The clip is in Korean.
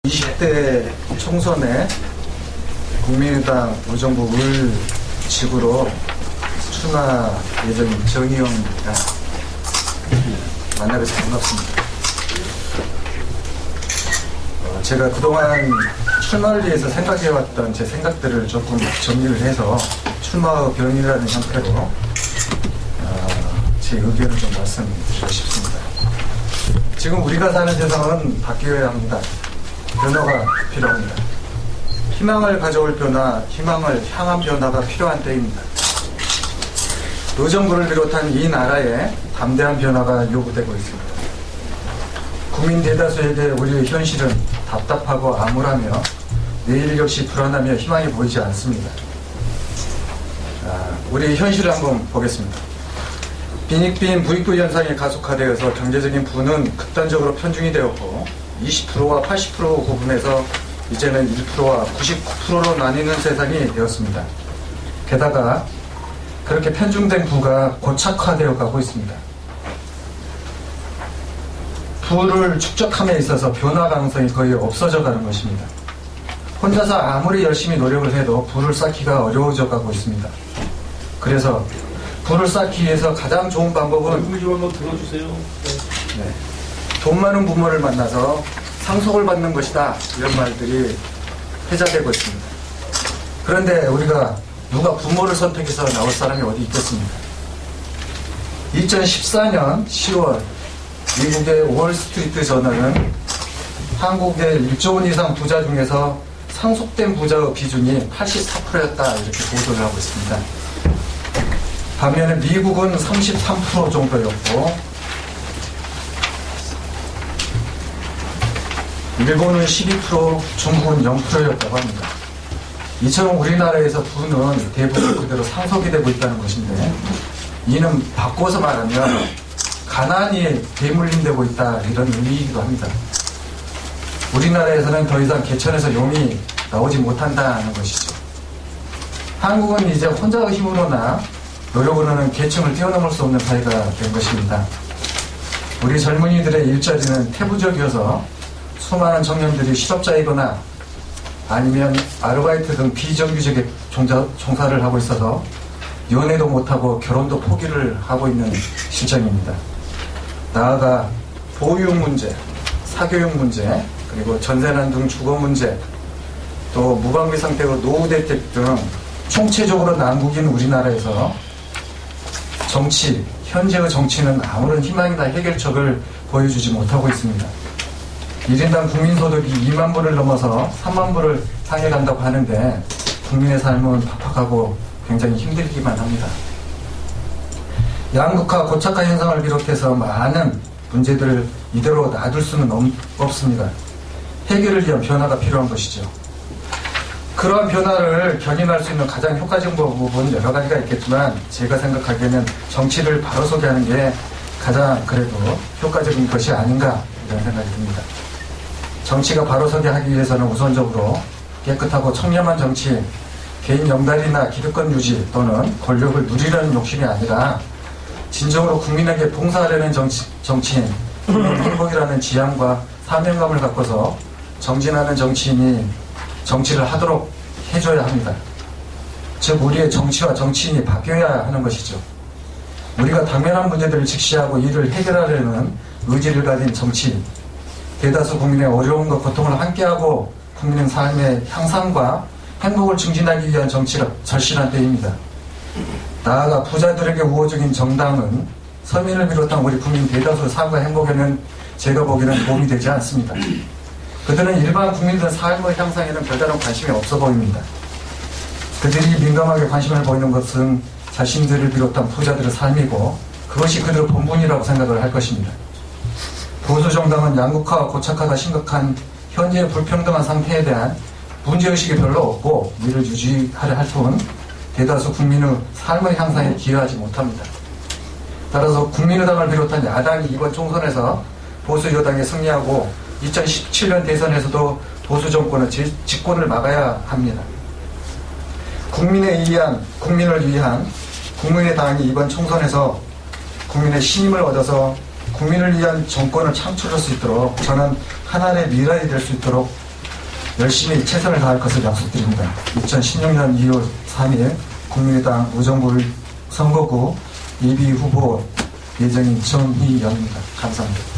20대 총선에 국민의당 의정부 을 지구로 출마 예정인 정의용입니다. 만나뵈서 반갑습니다. 제가 그동안 출마를 위해서 생각해왔던 제 생각들을 조금 정리를 해서 출마 변이라는 형태로 제 의견을 좀 말씀드리고 싶습니다. 지금 우리가 사는 세상은 바뀌어야 합니다. 변화가 필요합니다. 희망을 가져올 변화, 희망을 향한 변화가 필요한 때입니다. 의정부를 비롯한 이 나라에 담대한 변화가 요구되고 있습니다. 국민 대다수에게 우리의 현실은 답답하고 암울하며 내일 역시 불안하며 희망이 보이지 않습니다. 우리 현실을 한번 보겠습니다. 빈익빈 부익부 현상이 가속화되어서 경제적인 부는 극단적으로 편중이 되었고 20%와 80% 구분해서 이제는 1%와 99%로 나뉘는 세상이 되었습니다. 게다가 그렇게 편중된 부가 고착화되어 가고 있습니다. 부를 축적함에 있어서 변화 가능성이 거의 없어져 가는 것입니다. 혼자서 아무리 열심히 노력을 해도 부를 쌓기가 어려워져 가고 있습니다. 그래서 부를 쌓기 위해서 가장 좋은 방법은 좀 한번 들어주세요. 네. 돈 많은 부모를 만나서 상속을 받는 것이다, 이런 말들이 회자되고 있습니다. 그런데 우리가 누가 부모를 선택해서 나올 사람이 어디 있겠습니까? 2014년 10월 미국의 월스트리트 저널은 한국의 1조 원 이상 부자 중에서 상속된 부자의 비중이 84%였다, 이렇게 보도를 하고 있습니다. 반면에 미국은 33% 정도였고 일본은 12%, 중국은 0%였다고 합니다. 이처럼 우리나라에서 부는 대부분 그대로 상속이 되고 있다는 것인데, 이는 바꿔서 말하면 가난이 대물림되고 있다, 이런 의미이기도 합니다. 우리나라에서는 더 이상 개천에서 용이 나오지 못한다는 것이죠. 한국은 이제 혼자의 힘으로나 노력으로는 계층을 뛰어넘을 수 없는 사회가 된 것입니다. 우리 젊은이들의 일자리는 태부적이어서 수많은 청년들이 실업자이거나 아니면 아르바이트 등 비정규직에 종사를 하고 있어서 연애도 못하고 결혼도 포기를 하고 있는 실정입니다. 나아가 보육 문제, 사교육 문제, 그리고 전세난 등 주거 문제, 또 무방비 상태로 노후 대책 등 총체적으로 난국인 우리나라에서 정치, 현재의 정치는 아무런 희망이나 해결책을 보여주지 못하고 있습니다. 1인당 국민소득이 2만 불을 넘어서 3만 불을 향해 간다고 하는데 국민의 삶은 팍팍하고 굉장히 힘들기만 합니다. 양극화, 고착화 현상을 비롯해서 많은 문제들을 이대로 놔둘 수는 없습니다. 해결을 위한 변화가 필요한 것이죠. 그러한 변화를 견인할 수 있는 가장 효과적인 방법은 여러 가지가 있겠지만 제가 생각하기에는 정치를 바로서게 하는 게 가장 그래도 효과적인 것이 아닌가, 이런 생각이 듭니다. 정치가 바로서게 하기 위해서는 우선적으로 깨끗하고 청렴한 정치, 개인 영달이나 기득권 유지 또는 권력을 누리려는 욕심이 아니라 진정으로 국민에게 봉사하려는 정치인, 행복이라는 지향과 사명감을 갖고서 정진하는 정치인이 정치를 하도록 해줘야 합니다. 즉 우리의 정치와 정치인이 바뀌어야 하는 것이죠. 우리가 당면한 문제들을 직시하고 이를 해결하려는 의지를 가진 정치인, 대다수 국민의 어려움과 고통을 함께하고 국민의 삶의 향상과 행복을 증진하기 위한 정치가 절실한 때입니다. 나아가 부자들에게 우호적인 정당은 서민을 비롯한 우리 국민 대다수의 삶과 행복에는 제가 보기에는 도움이 되지 않습니다. 그들은 일반 국민들 삶의 향상에는 별다른 관심이 없어 보입니다. 그들이 민감하게 관심을 보이는 것은 자신들을 비롯한 부자들의 삶이고 그것이 그들의 본분이라고 생각을 할 것입니다. 보수정당은 양극화와 고착화가 심각한 현재의 불평등한 상태에 대한 문제의식이 별로 없고 이를 유지하려 할 뿐 대다수 국민의 삶의 향상에 기여하지 못합니다. 따라서 국민의당을 비롯한 야당이 이번 총선에서 보수 여당에 승리하고 2017년 대선에서도 보수 정권의 집권을 막아야 합니다. 국민을 위한 국민의당이 이번 총선에서 국민의 신임을 얻어서 국민을 위한 정권을 창출할 수 있도록 저는 하나의 미랄이 될 수 있도록 열심히 최선을 다할 것을 약속드립니다. 2016년 2월 3일 국민의당 의정부 선거구 예비후보 예정인 정희영입니다. 감사합니다.